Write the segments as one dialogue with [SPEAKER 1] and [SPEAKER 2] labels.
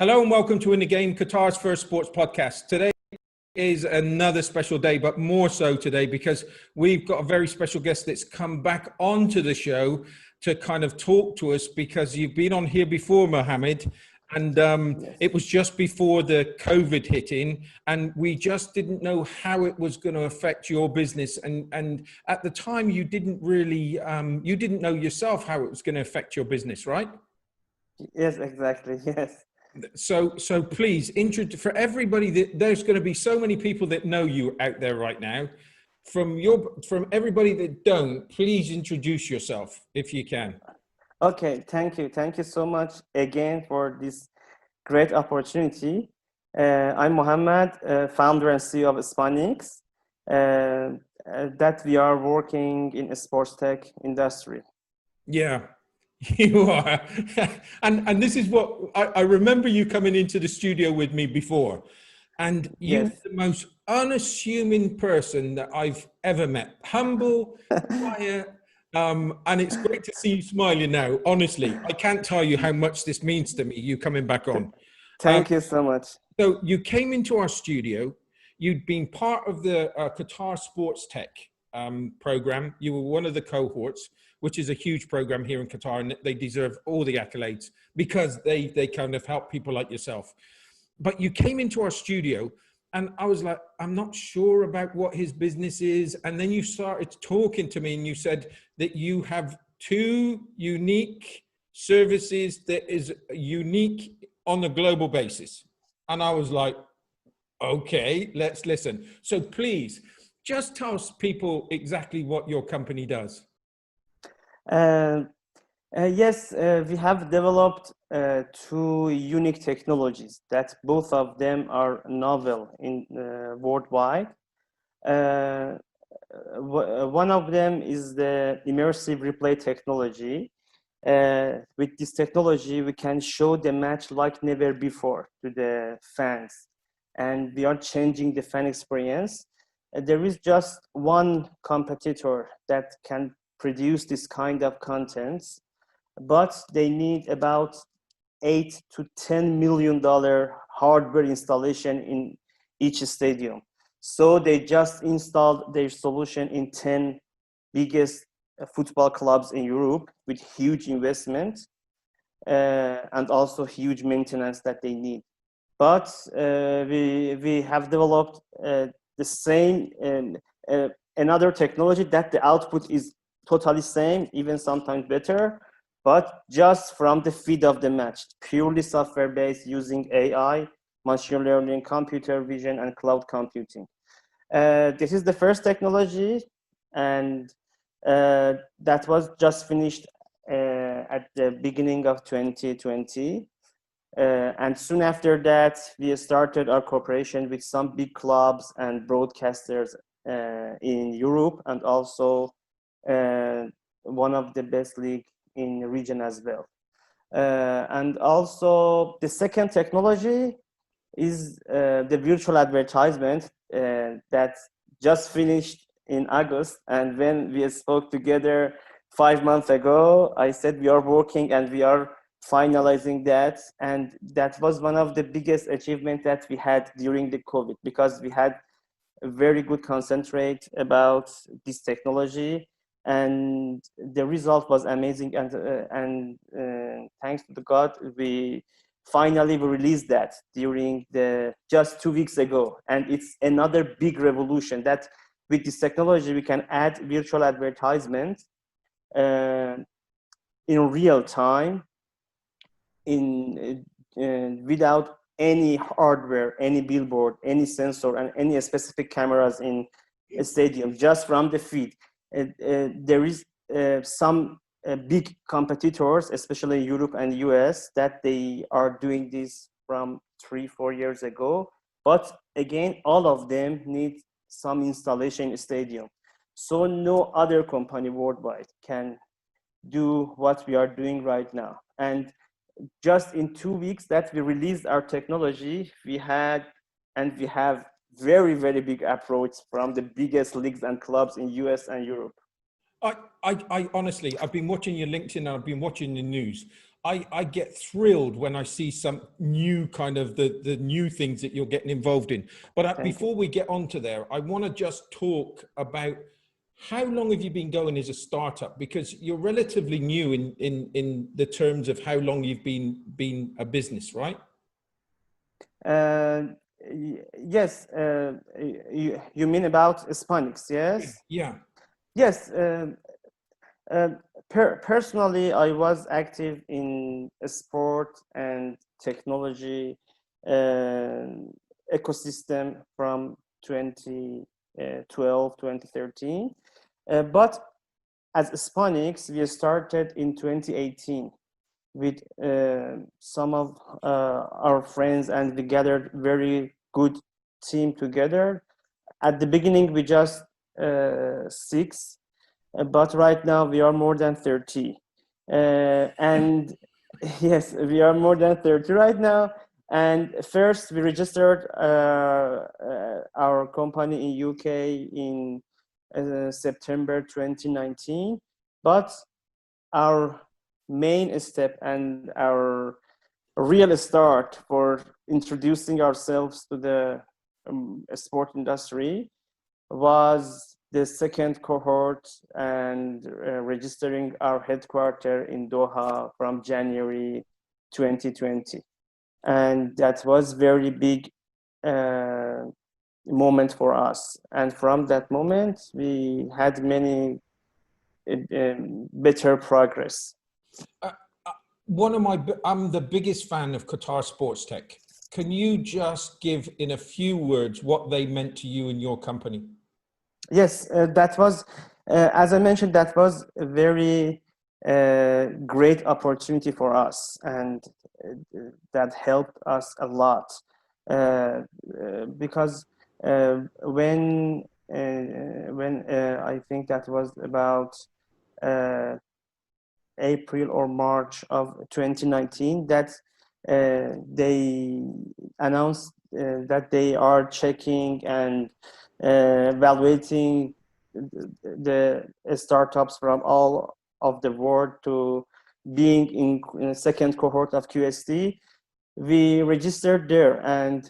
[SPEAKER 1] Hello and welcome to In the Game, Qatar's first sports podcast. Today is another special day, but more so today because we've got a very special guest that's come back onto the show to kind of talk to us, because you've been on here before, Mohammed, and
[SPEAKER 2] Yes.
[SPEAKER 1] it was just before the COVID hit in, and we just didn't know how it was going to affect your business. And at the time, you didn't really, you didn't know yourself how it was going to affect your business, right?
[SPEAKER 2] Yes, exactly. Yes.
[SPEAKER 1] So please, for everybody that there's going to be so many people that know you out there right now. From everybody that don't, please introduce yourself if you can.
[SPEAKER 2] Okay. Thank you. Thank you so much again for this great opportunity. I'm Mohammed, founder and CEO of Sponix, that we are working in a sports tech industry.
[SPEAKER 1] Yeah, you are. And this is what I remember you coming into the studio with me before, and you
[SPEAKER 2] Yes.
[SPEAKER 1] were the most unassuming person that I've ever met. Humble, quiet, and it's great to see you smiling now. Honestly, I can't tell you how much this means to me, you coming back on.
[SPEAKER 2] Thank you so much.
[SPEAKER 1] So you came into our studio, you'd been part of the Qatar Sports Tech program. You were one of the cohorts, which is a huge program here in Qatar, and they deserve all the accolades because they kind of help people like yourself. But you came into our studio and I was like, I'm not sure about what his business is. And then you started talking to me and you said that you have two unique services that is unique on a global basis. And I was like, okay, let's listen. So please, just tell people exactly what your company does.
[SPEAKER 2] Uh, yes, we have developed two unique technologies that both of them are novel in worldwide. Uh, One of them is the immersive replay technology. With this technology, we can show the match like never before to the fans, and we are changing the fan experience. There is just one competitor that can produce this kind of contents, but they need about $8 to $10 million hardware installation in each stadium. So they just installed their solution in 10 biggest football clubs in Europe with huge investment and also huge maintenance that they need. But we have developed the same another technology that the output is totally same, even sometimes better, but just from the feed of the match, purely software based using AI, machine learning, computer vision, and cloud computing. This is the first technology, and that was just finished at the beginning of 2020. And soon after that, we started our cooperation with some big clubs and broadcasters in Europe, and also one of the best league in the region as well. And also the second technology is the virtual advertisement that just finished in August. And when we spoke together 5 months ago, I said we are working and we are finalizing that. And that was one of the biggest achievements that we had during the COVID, because we had a very good concentrate about this technology, and the result was amazing. And thanks to the God, we finally released that during just 2 weeks ago. And it's another big revolution that with this technology, we can add virtual advertisement in real time without any hardware, any billboard, any sensor, and any specific cameras in a stadium, just from the feed. There is some big competitors, especially in Europe and US, that they are doing this from 3-4 years ago. But again, all of them need some installation in stadium. So no other company worldwide can do what we are doing right now. And just in 2 weeks that we released our technology, we have very, very big approach from the biggest leagues and clubs in US and Europe.
[SPEAKER 1] I honestly, I've been watching your LinkedIn and I've been watching the news. I get thrilled when I see some new kind of the new things that you're getting involved in. But before we get on to there, I want to just talk about how long have you been going as a startup? Because you're relatively new in the terms of how long you've been a business, right?
[SPEAKER 2] Uh, yes, you mean about Sponix, yes?
[SPEAKER 1] Yeah.
[SPEAKER 2] Yes, uh, personally, I was active in sport and technology uh, ecosystem from 2012, 2013. But as Sponix, we started in 2018 with some of our friends, and we gathered very good team together. At the beginning, we just six, but right now we are more than 30. And yes, we are more than 30 right now. And first, we registered our company in UK in September 2019. But our main step and our real start for introducing ourselves to the sport industry was the second cohort and registering our headquarters in Doha from January 2020. And that was very big moment for us. And from that moment, we had many better progress.
[SPEAKER 1] Uh, I'm the biggest fan of Qatar Sportstech. Can you just give in a few words what they meant to you and your company?
[SPEAKER 2] Yes, that was, as I mentioned, that was a very great opportunity for us, and that helped us a lot because when I think that was about April or March of 2019, that they announced that they are checking and evaluating the startups from all of the world to being in a second cohort of QST. We registered there, and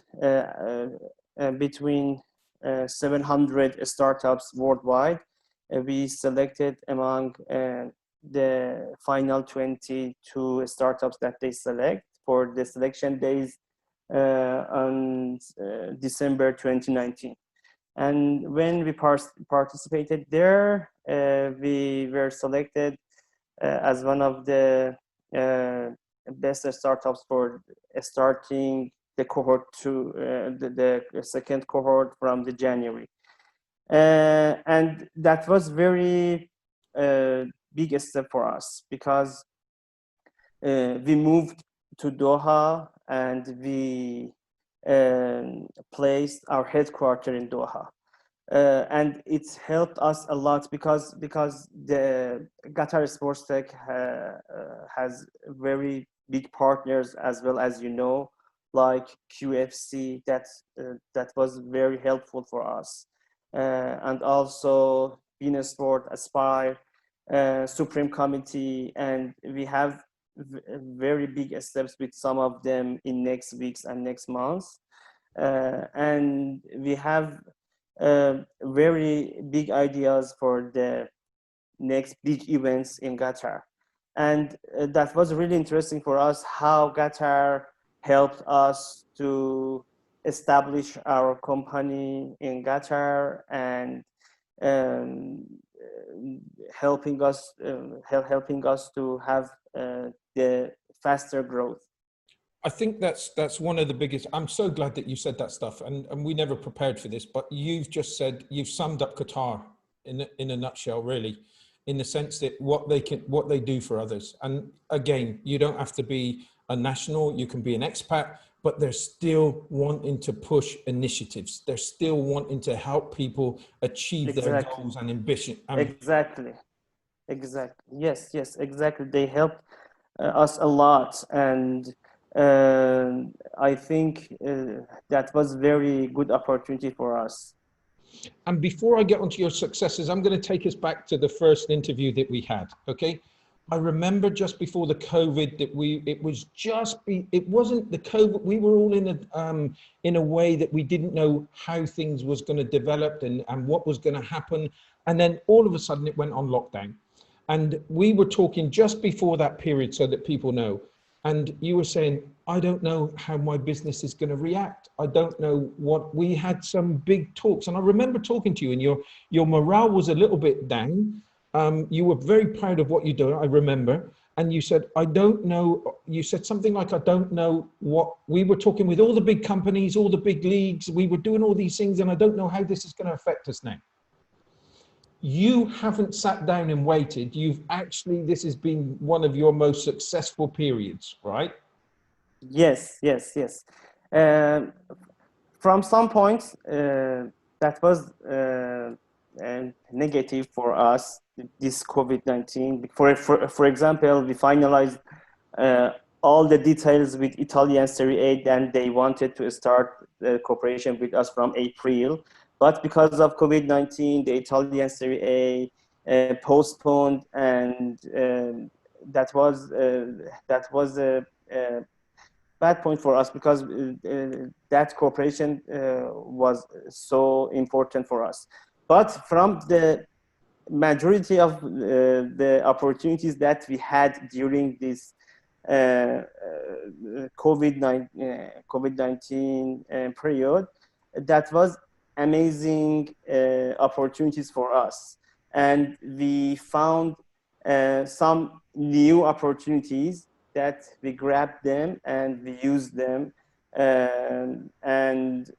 [SPEAKER 2] between 700 startups worldwide, we selected among the final 22 startups that they select for the selection days on December 2019. And when we participated there, we were selected as one of the best startups for starting the cohort to the second cohort from the January. And that was very big step for us because we moved to Doha and we placed our headquarters in Doha. And it's helped us a lot because the Qatar Sportstech has very big partners as well, as you know, like QFC. That was very helpful for us, and also Bean Sport, Aspire, Supreme Committee, and we have very big steps with some of them in next weeks and next months, and we have very big ideas for the next big events in Qatar. And that was really interesting for us how Qatar helped us to establish our company in Qatar and um, helping us to have the faster growth.
[SPEAKER 1] I think that's one of the biggest. I'm so glad that you said that stuff, and we never prepared for this, but you've summed up Qatar in a nutshell, really, in the sense that what they do for others. And again, you don't have to be a national, you can be an expat, but they're still wanting to push initiatives. They're still wanting to help people achieve their goals and ambition.
[SPEAKER 2] Exactly. Yes, exactly. They help us a lot, and I think that was very good opportunity for us.
[SPEAKER 1] And before I get onto your successes, I'm going to take us back to the first interview that we had. Okay. I remember just before the COVID that it wasn't the COVID. We were all in a way that we didn't know how things was going to develop and what was going to happen. And then all of a sudden it went on lockdown. And we were talking just before that period so that people know. And you were saying, I don't know how my business is going to react. I don't know what, we had some big talks. And I remember talking to you and your morale was a little bit down. You were very proud of what you do, I remember. And you said, I don't know, you said something like, I don't know what, we were talking with all the big companies, all the big leagues, we were doing all these things, and I don't know how this is going to affect us now. You haven't sat down and waited. This has been one of your most successful periods, right?
[SPEAKER 2] Yes, yes, yes. Um, from some points, that was negative for us, this COVID-19. For example, we finalized uh, all the details with Italian Serie A, and they wanted to start the cooperation with us from April. But because of COVID-19, the Italian Serie A postponed, and that was a bad point for us, because that cooperation was so important for us. But from the majority of the opportunities that we had during this COVID-19 period, that was amazing opportunities for us. And we found some new opportunities that we grabbed them and we used them, and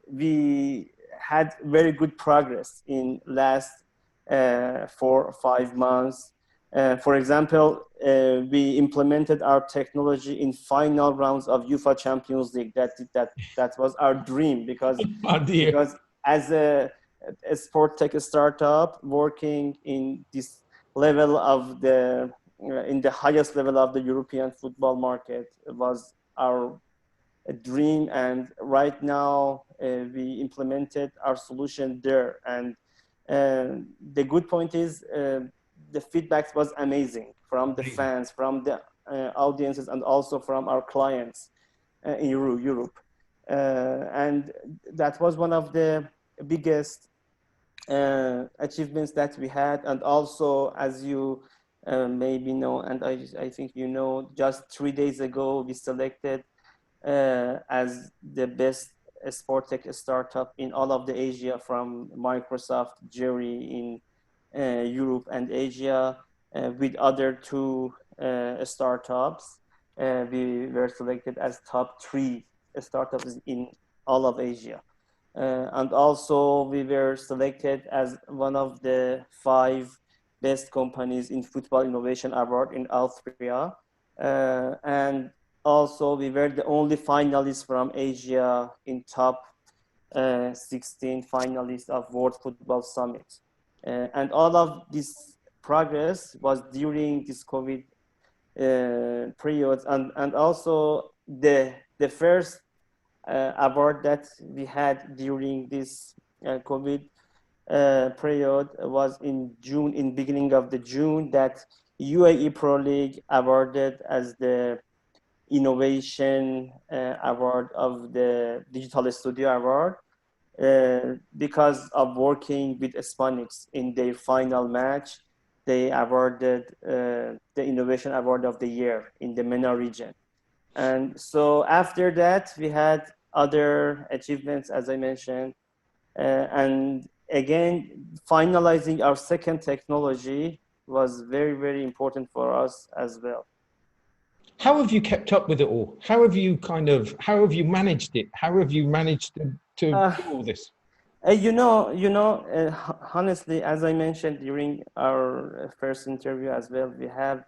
[SPEAKER 2] we had very good progress in last 4 or 5 months. For example, we implemented our technology in final rounds of UEFA Champions League. That was our dream, because
[SPEAKER 1] Oh dear.
[SPEAKER 2] because as a sport tech startup working in this level of the in the highest level of the European football market was our dream. And right now we implemented our solution there. And the good point is the feedback was amazing from the fans, from the audiences, and also from our clients in Europe. And that was one of the biggest achievements that we had. And also, as you maybe know, and I think you know, just 3 days ago we selected as the best sport tech startup in all of the Asia, from Microsoft Jury in Europe and Asia, with other two startups. We were selected as top 3 startups in all of Asia. And also we were selected as one of the 5 best companies in Football Innovation Award in Austria. And also we were the only finalists from Asia in top 16 finalists of World Football Summit. And all of this progress was during this COVID period. And also the first award that we had during this COVID period was in June, in beginning of the June, that UAE Pro League awarded as the innovation award of the Digital Studio Award, because of working with Sponix in their final match. They awarded the Innovation Award of the Year in the MENA region. And so after that, we had other achievements, as I mentioned. And again, finalizing our second technology was very, very important for us as well.
[SPEAKER 1] How have you kept up with it all? How have you managed it? How have you managed to do all this?
[SPEAKER 2] Honestly, as I mentioned during our first interview as well, we have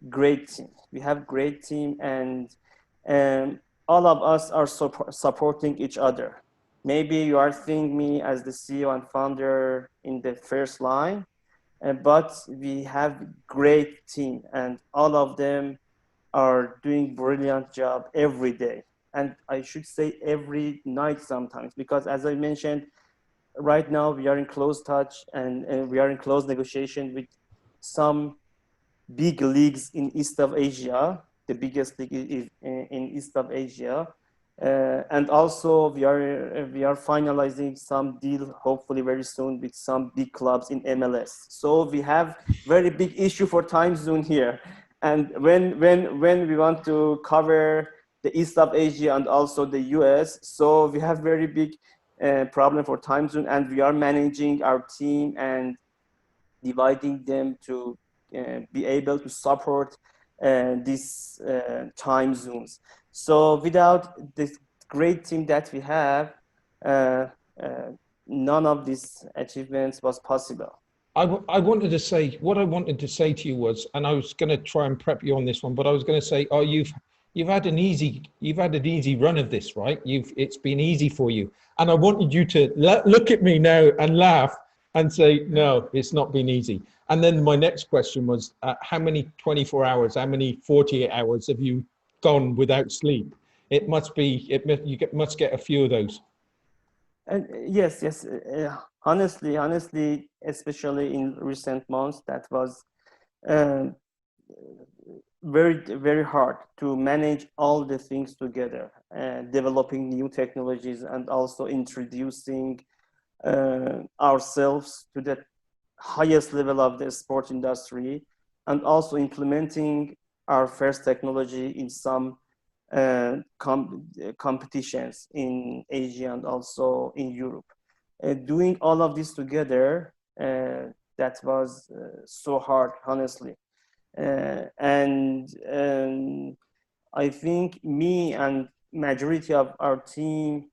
[SPEAKER 2] great team. We have great team, and all of us are supporting each other. Maybe you are seeing me as the CEO and founder in the first line, but we have great team, and all of them are doing brilliant job every day. And I should say every night sometimes, because as I mentioned, right now we are in close touch, and we are in close negotiation with some big leagues in East of Asia. The biggest league is in East of Asia. And also we are finalizing some deal hopefully very soon with some big clubs in MLS. So we have very big issue for time zone here. And when we want to cover the East of Asia and also the US, so we have very big problem for time zone, and we are managing our team and dividing them to be able to support these time zones. So without this great team that we have, uh, uh, none of these achievements was possible.
[SPEAKER 1] I wanted to say what I wanted to say to you was, and I was going to try and prep you on this one, but I was going to say, oh, you've had an easy run of this, right? It's been easy for you, and I wanted you to look at me now and laugh and say, no, it's not been easy. And then my next question was, how many 24 hours, how many 48 hours have you gone without sleep? It must be, must get a few of those.
[SPEAKER 2] Yes, yes. Honestly, especially in recent months, that was uh, very hard to manage all the things together, developing new technologies and also introducing ourselves to the highest level of the sport industry, and also implementing our first technology in some competitions in Asia and also in Europe. Doing all of this together, that was so hard, honestly. And I think me and majority of our team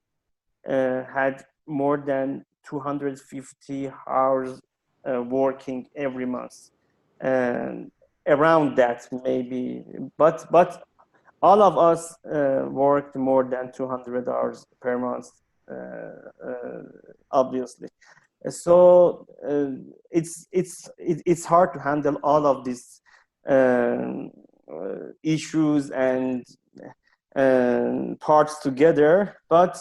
[SPEAKER 2] had more than 250 hours working every month, and around that maybe, but all of us worked more than 200 hours per month, obviously. So it's hard to handle all of these issues and parts together, but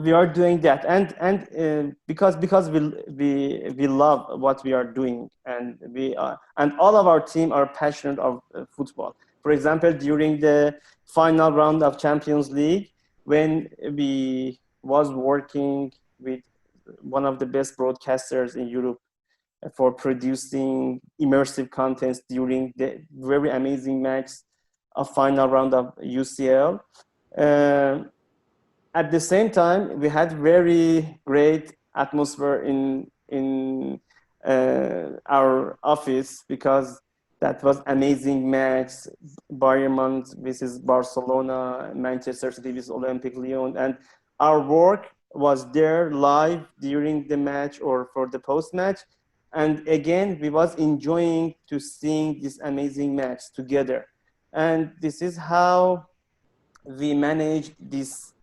[SPEAKER 2] we are doing that, and because we love what we are doing, and we are, and all of our team are passionate of football. For example, during the final round of Champions League, when we was working with one of the best broadcasters in Europe for producing immersive contents during the very amazing match of final round of UCL. At the same time, we had very great atmosphere in our office, because that was amazing match, Bayern Munich versus Barcelona, Manchester City versus Olympic Lyon, and our work was there live during the match or for the post match, and again we was enjoying to seeing this amazing match together, and this is how we managed this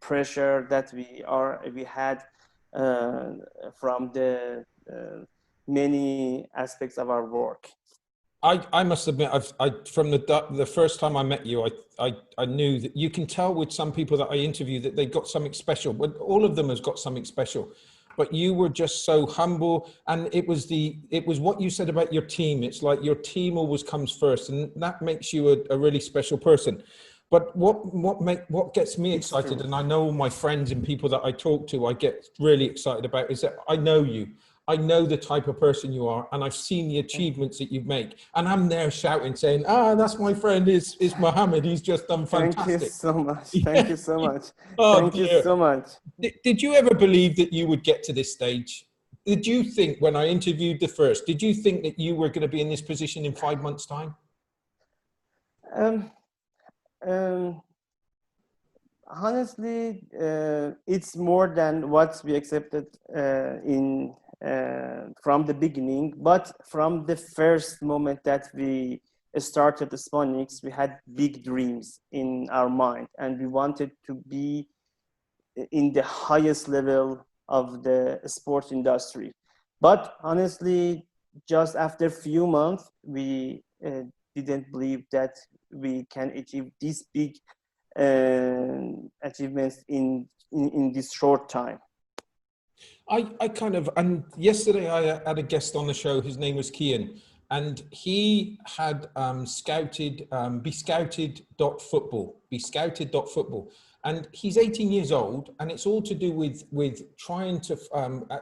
[SPEAKER 2] pressure that we had from the many aspects of our work.
[SPEAKER 1] I must admit, from the first time I met you, I knew that you can tell with some people that I interview that they got something special, but all of them has got something special. But you were just so humble, and it was what you said about your team. It's like your team always comes first, and that makes you a really special person. But what gets me excited, and I know all my friends and people that I talk to, I get really excited about, is that I know you. I know the type of person you are, and I've seen the achievements that you make. And I'm there shouting, saying, that's my friend, is Mohammed. He's just done fantastic.
[SPEAKER 2] Thank you so much. Thank you so much.
[SPEAKER 1] Oh,
[SPEAKER 2] thank
[SPEAKER 1] dear.
[SPEAKER 2] you so much.
[SPEAKER 1] Did you ever believe that you would get to this stage? Did you think, when I interviewed the first, did you think that you were going to be in this position in 5 months' time?
[SPEAKER 2] Honestly, it's more than what we accepted in from the beginning. But from the first moment that we started the Sponix, we had big dreams in our mind, and we wanted to be in the highest level of the sports industry. But honestly, just after a few months, we didn't believe that we can achieve these big achievements in this short time.
[SPEAKER 1] I kind of, and yesterday I had a guest on the show, his name was Kian, and he had scouted be scouted.football, and he's 18 years old, and it's all to do with trying to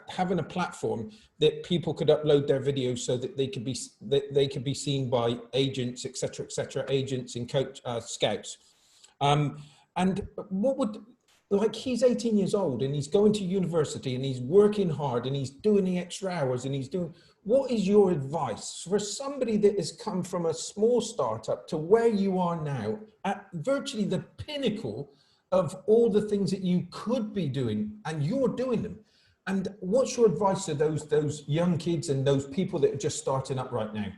[SPEAKER 1] having a platform that people could upload their videos so that they could be seen by agents, etc., agents and coach scouts. And what would, like, he's 18 years old and he's going to university and he's working hard and he's doing the extra hours and he's doing, what is your advice for somebody that has come from a small startup to where you are now at virtually the pinnacle of all the things that you could be doing, and you're doing them? And what's your advice to those young kids and those people that are just starting up right now?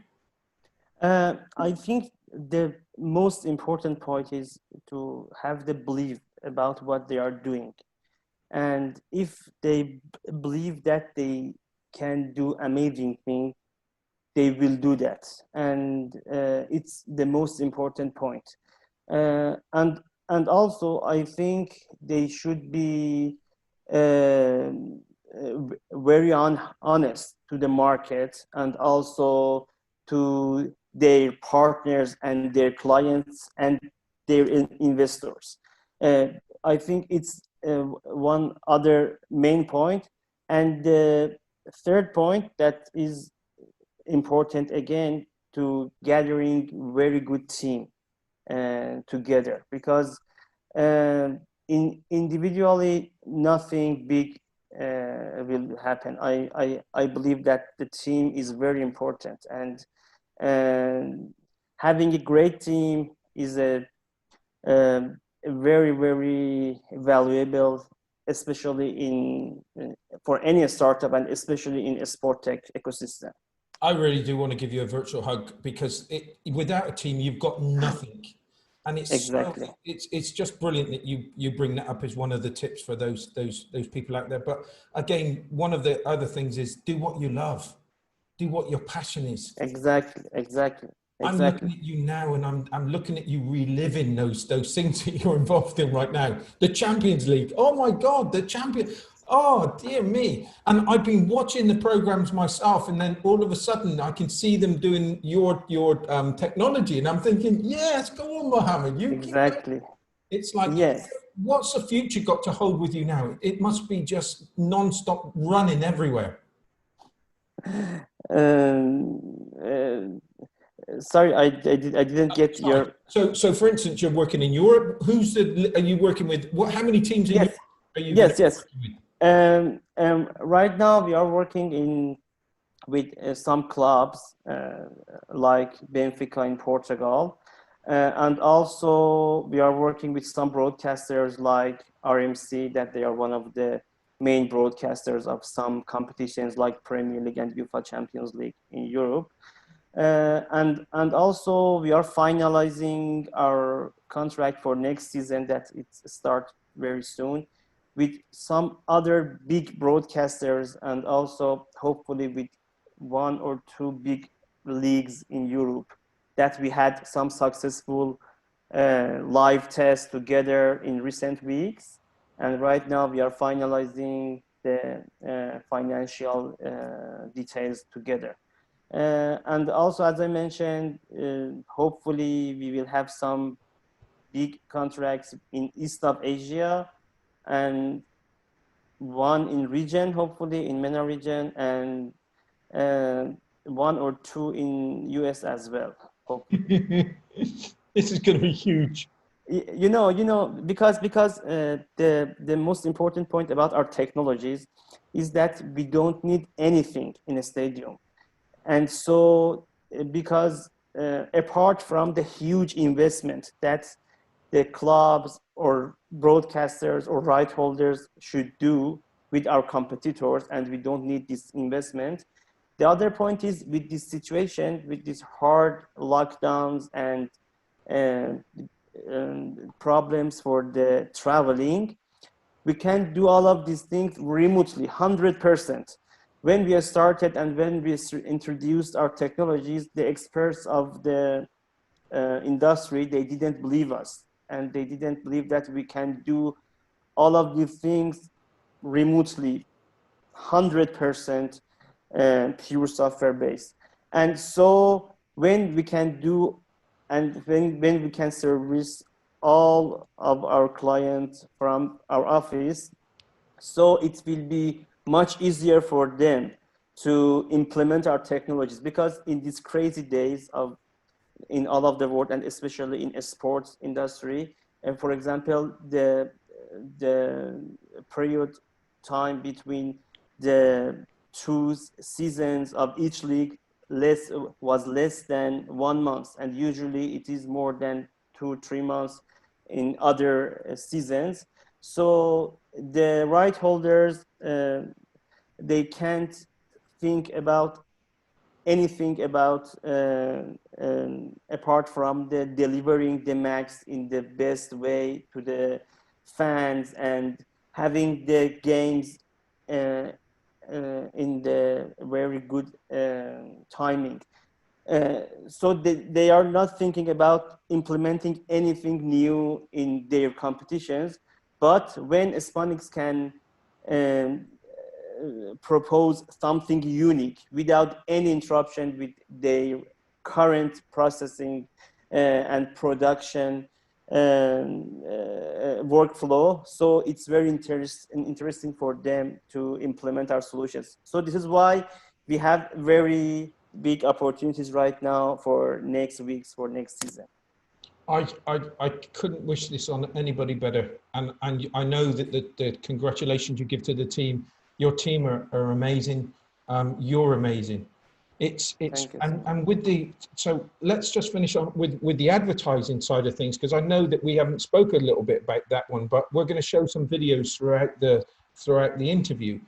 [SPEAKER 2] I think the most important point is to have the belief about what they are doing. And if they believe that they can do amazing things, they will do that. And it's the most important point. And also, I think they should be very honest to the market, and also to their partners and their clients and their investors. I think it's one other main point. And the third point that is important again, to gathering very good team together, because individually nothing big will happen. I believe that the team is very important, and having a great team is a very, very valuable, especially for any startup, and especially in a sport tech ecosystem.
[SPEAKER 1] I really do want to give you a virtual hug, because without a team, you've got nothing. And
[SPEAKER 2] Exactly.
[SPEAKER 1] it's just brilliant that you bring that up as one of the tips for those people out there. But again, one of the other things is do what you love, do what your passion is.
[SPEAKER 2] Exactly.
[SPEAKER 1] I'm looking at you now, and I'm looking at you reliving those things that you're involved in right now. The Champions League. Oh my God, the champion. Oh dear me. And I've been watching the programs myself, and then all of a sudden I can see them doing your technology, and I'm thinking, yes, go on, Mohammed. You keep
[SPEAKER 2] Exactly.
[SPEAKER 1] going. It's like,
[SPEAKER 2] Yes.
[SPEAKER 1] what's the future got to hold with you now? It must be just non-stop running everywhere.
[SPEAKER 2] Sorry, I didn't get your.
[SPEAKER 1] So for instance, you're working in Europe. Are you working with? How many teams in Europe are you
[SPEAKER 2] Yes.
[SPEAKER 1] working with?
[SPEAKER 2] Right now we are working with some clubs like Benfica in Portugal, and also we are working with some broadcasters like RMC, that they are one of the main broadcasters of some competitions like Premier League and UEFA Champions League in Europe. And also we are finalizing our contract for next season, that it starts very soon, with some other big broadcasters, and also hopefully with one or two big leagues in Europe, that we had some successful live tests together in recent weeks. And right now we are finalizing the financial details together. And also, as I mentioned, hopefully we will have some big contracts in East of Asia, and one in region, hopefully in MENA region, and one or two in US as well, hopefully.
[SPEAKER 1] This is going to be huge.
[SPEAKER 2] Because the most important point about our technologies is that we don't need anything in a stadium. And so, because apart from the huge investment that the clubs or broadcasters or right holders should do with our competitors, and we don't need this investment. The other point is, with this situation, with these hard lockdowns and problems for the traveling, we can do all of these things remotely, 100%. When we started and when we introduced our technologies, the experts of the industry, they didn't believe us, and they didn't believe that we can do all of these things remotely, 100% pure software based. And so when we can do, and when we can service all of our clients from our office, so it will be much easier for them to implement our technologies, because in these crazy days of in all of the world, and especially in a sports industry, and for example the period time between the two seasons of each league was less than 1 month, and usually it is more than 2 3 months in other seasons. So the right holders, they can't think about anything about apart from the delivering the max in the best way to the fans, and having the games uh, in the very good timing. So they are not thinking about implementing anything new in their competitions. But when Sponix can um, propose something unique without any interruption with their current processing and production workflow, so it's very interesting for them to implement our solutions. So this is why we have very big opportunities right now for next weeks, for next season.
[SPEAKER 1] I couldn't wish this on anybody better. And I know that the congratulations you give to the team, your team are amazing. You're amazing.
[SPEAKER 2] Thank you.
[SPEAKER 1] And with the, so let's just finish on with the advertising side of things, because I know that we haven't spoken a little bit about that one, but we're going to show some videos throughout the interview.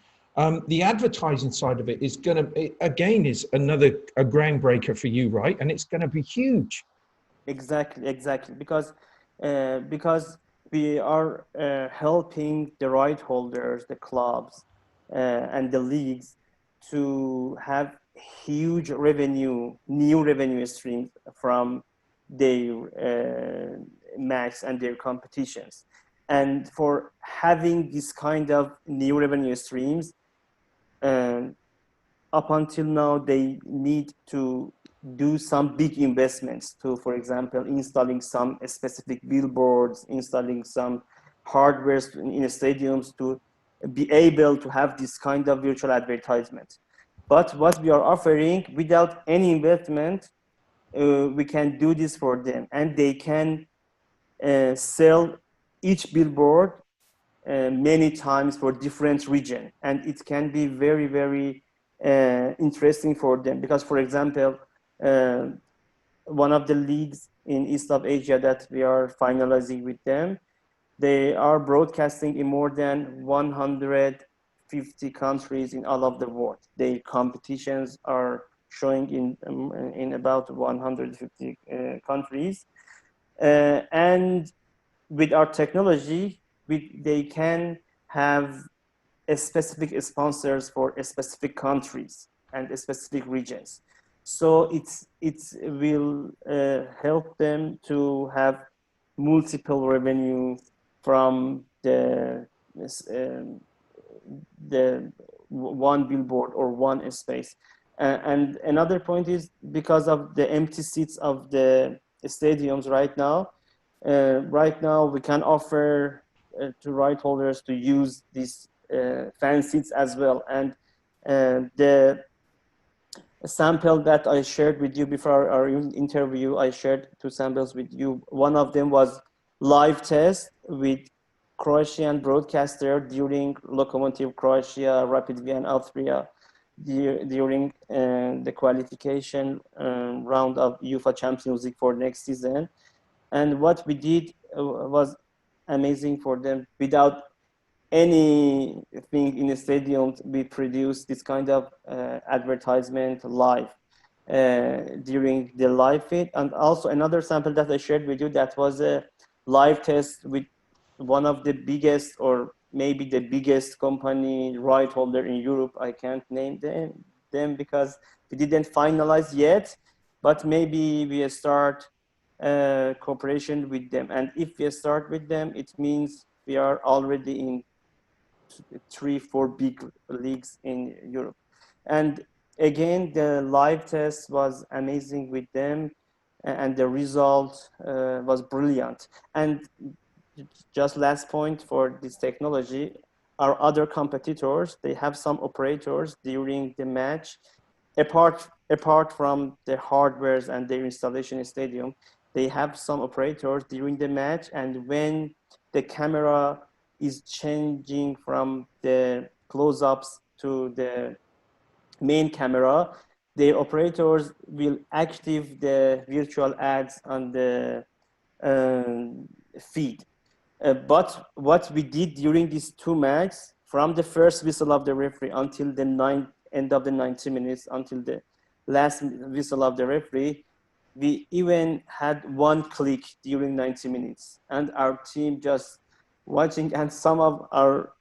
[SPEAKER 1] The advertising side of it is going to, again, is a groundbreaker for you, right? And it's going to be huge.
[SPEAKER 2] Exactly, because we are helping the right holders, the clubs, and the leagues to have huge revenue, new revenue streams from their match and their competitions. And for having this kind of new revenue streams, um, up until now, they need to do some big investments to, for example, installing some specific billboards, installing some hardware in stadiums to be able to have this kind of virtual advertisement. But what we are offering without any investment, we can do this for them, and they can sell each billboard many times for different region, and it can be very interesting for them, because for example uh, one of the leagues in East of Asia that we are finalizing with them, they are broadcasting in more than 150 countries in all of the world. Their competitions are showing in about 150 countries, and with our technology, they can have a specific sponsors for a specific countries and a specific regions. So it will help them to have multiple revenue from the one billboard or one space. And another point is, because of the empty seats of the stadiums right now we can offer to right holders to use these fan seats as well. And the sample that I shared with you before our interview, I shared two samples with you. One of them was live test with Croatian broadcaster during Lokomotiv Croatia, Rapid Vienna Austria, during the qualification round of UEFA Champions League for next season. And what we did was amazing for them. Without anything in the stadium, we produced this kind of advertisement live during the live feed. And also another sample that I shared with you, that was a live test with one of the biggest, or maybe the biggest company right holder in Europe. I can't name them because we didn't finalize yet, but maybe we start cooperation with them. And if we start with them, it means we are already in 3-4 big leagues in Europe. And again, the live test was amazing with them, and the result was brilliant. And just last point for this technology, our other competitors, they have some operators during the match, apart from the hardwares and their installation in stadium, they have some operators during the match, and when the camera is changing from the close-ups to the main camera, the operators will active the virtual ads on the feed. But what we did during these two matches, from the first whistle of the referee until the end of the 90 minutes, until the last whistle of the referee, we even had one click during 90 minutes. And our team just watching, and some of our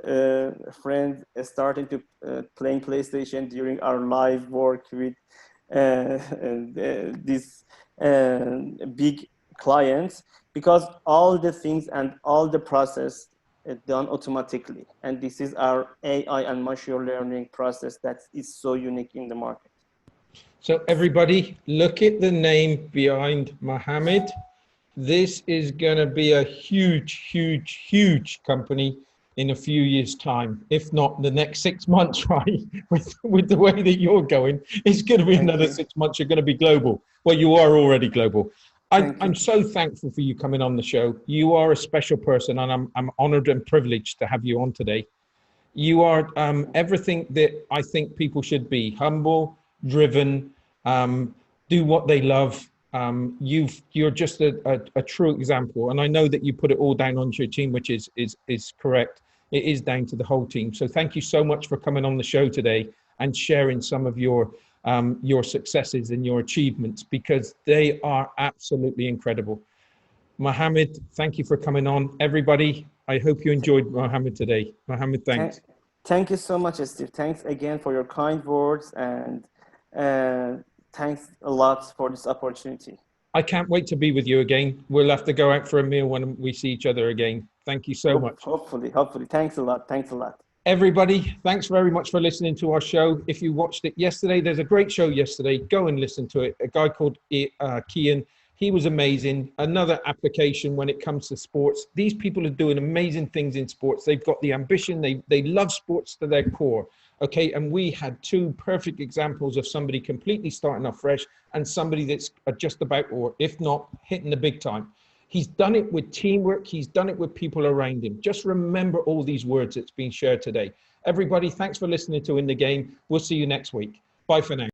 [SPEAKER 2] friends starting to playing PlayStation during our live work with these big clients, because all the things and all the process done automatically. And this is our AI and machine learning process that is so unique in the market.
[SPEAKER 1] So everybody, look at the name behind Mohammed. This is going to be a huge, huge, huge company in a few years' time, if not the next 6 months, right? With the way that you're going, it's going to be another 6 months. You're going to be global. Well, you are already global. I'm so thankful for you coming on the show. You are a special person, and I'm honored and privileged to have you on today. You are everything that I think people should be: humble, driven, do what they love. You're just a true example, and I know that you put it all down on your team, which is correct. It is down to the whole team. So thank you so much for coming on the show today and sharing some of your successes and your achievements, because they are absolutely incredible. Mohammed, thank you for coming on. Everybody, I hope you enjoyed Mohammed today. Mohammed, thanks.
[SPEAKER 2] Thank you so much, Steve. Thanks again for your kind words, and thanks a lot for this opportunity.
[SPEAKER 1] I can't wait to be with you again. We'll have to go out for a meal when we see each other again. Thank you so much.
[SPEAKER 2] Hopefully. Thanks a lot.
[SPEAKER 1] Everybody, thanks very much for listening to our show. If you watched it yesterday, there's a great show yesterday. Go and listen to it. A guy called Kian. He was amazing. Another application when it comes to sports. These people are doing amazing things in sports. They've got the ambition. They love sports to their core. Okay, and we had two perfect examples of somebody completely starting off fresh and somebody that's just about, or if not, hitting the big time. He's done it with teamwork. He's done it with people around him. Just remember all these words that's been shared today. Everybody, thanks for listening to In the Game. We'll see you next week. Bye for now.